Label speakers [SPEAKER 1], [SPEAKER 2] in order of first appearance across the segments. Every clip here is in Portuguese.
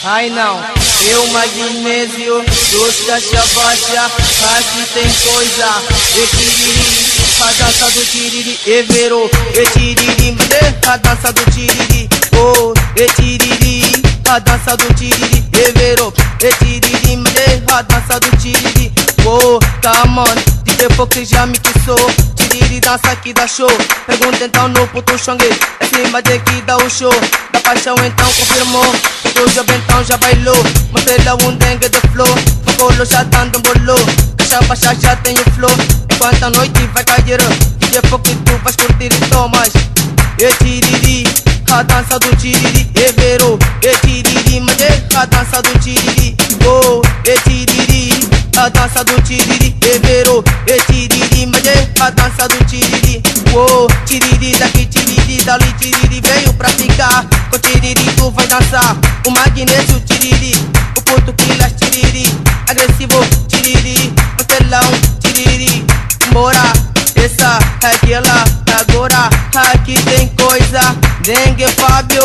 [SPEAKER 1] Ai não, eu magnésio, doce da baixa, aqui tem coisa. E tiriri, a dança do tiriri, evero. E tiriri, a dança do tiriri, oh. E tiriri, a dança do tiriri, evero. E tiriri, a dança do tiriri, oh. Come on, DJ Fox já me quissou. Tiriri dança aqui dá show. Pergunta então no puto xongue, é cima de que dá o show. Da paixão então confirmou, o jovem então já bailou. Mostrei-lhe um dengue de flow, o colo já dando um bolô. Caixa baixa já tem o flow, enquanto a noite vai cair. DJ Fox tu vais curtir e tomas. E tiriri, a dança do tiriri, evero. E tiriri, a dança do tiriri, oh. E tiriri, a dança do tiriri, evero. E tiriri, a dança do tiriri, oh. Tiriri daqui, tiriri dali, tiriri veio pra ficar. Com tiriri tu vai dançar, o magnésio tiriri, o puto quilas tiriri, agressivo tiriri, o telão tiriri, bora. Essa é aquela, agora aqui tem coisa. Dengue Fábio,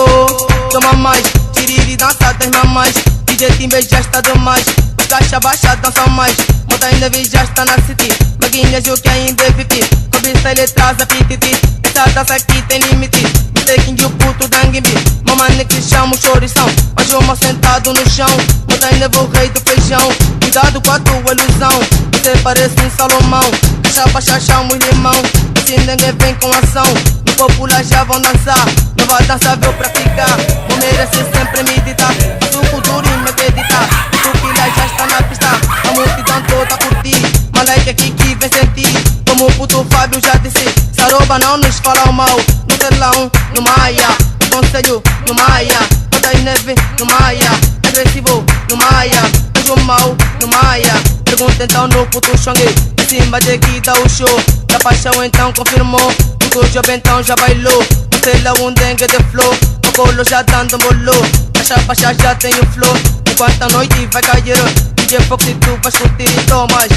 [SPEAKER 1] toma mais, tiriri dança das mamães. DJ Timber já está demais, os caixa baixa dançam mais. Monta neve já está na city, magnésio que ainda é VIP. Cobiça ele traz a pititi, essa dança aqui tem limite. Me taking o puto dangue-me, mamãe que chama o chorição. Hoje eu mal sentado no chão, monta neve o rei do feijão. Cuidado com a tua ilusão, você parece um Salomão. Caixa baixa chama o limão, assim ninguém vem com ação. No popular já vão dançar, nova dança veio pra ficar. Vou merecer sempre meditar, faço futuro e me acreditar. O que já está na pista, a multidão toda a curtir. Malaika aqui que vem sentir, como o puto Fábio já disse. Saroba não nos fala mal, no telão, no Maia. Conselho, no Maia. Toda neve, no Maia. Agressivo, no Maia. Anjo mal, no Maia. Pergunta então no puto xongue, em cima de que dá o show. Da paixão então confirmou, o jovem então já bailou. Mostrei-lhe um dengue de flow, o colo já dando um bolô. Caixa baixa já tem o flow, enquanto a noite vai cair. DJ Fox tu vais curtir e tomas.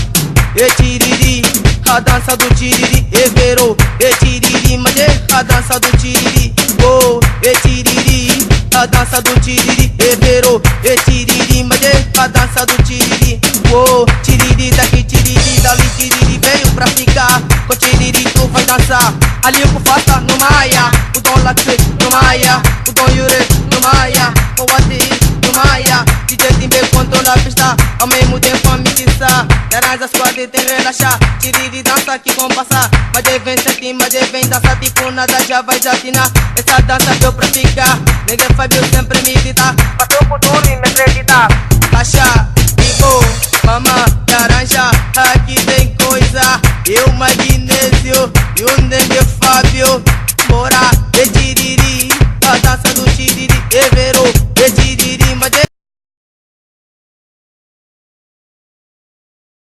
[SPEAKER 1] E tiriri, a dança do tiriri, evero. E tiriri, a dança do tiriri, oh. E tiriri, a dança do tiriri, evero. E tiriri, a dança do tiriri, oh. Tiriri daqui, tiriri dali, tiriri veio pra ficar. Com tiriri tu vai dançar, ali o Kufata no Maia. O Don Latrick no Maia, o Don Yure no Maia, o Wati no Maia. DJ Timber controla a pista, ao mesmo tempo a mixar. Laranja squad tem relaxar, tiriri dança aqui com passar. Mas vem sentir, mas vem dançar, tipo nada já vai jatinar. Essa dança deu pra ficar, ninguém Fábio sempre me dita. Passou o futuro e me acreditar. Caixa, Ivo, mama, laranja, aqui tem coisa. Eu magnésio e o Dengue Fábio, bora.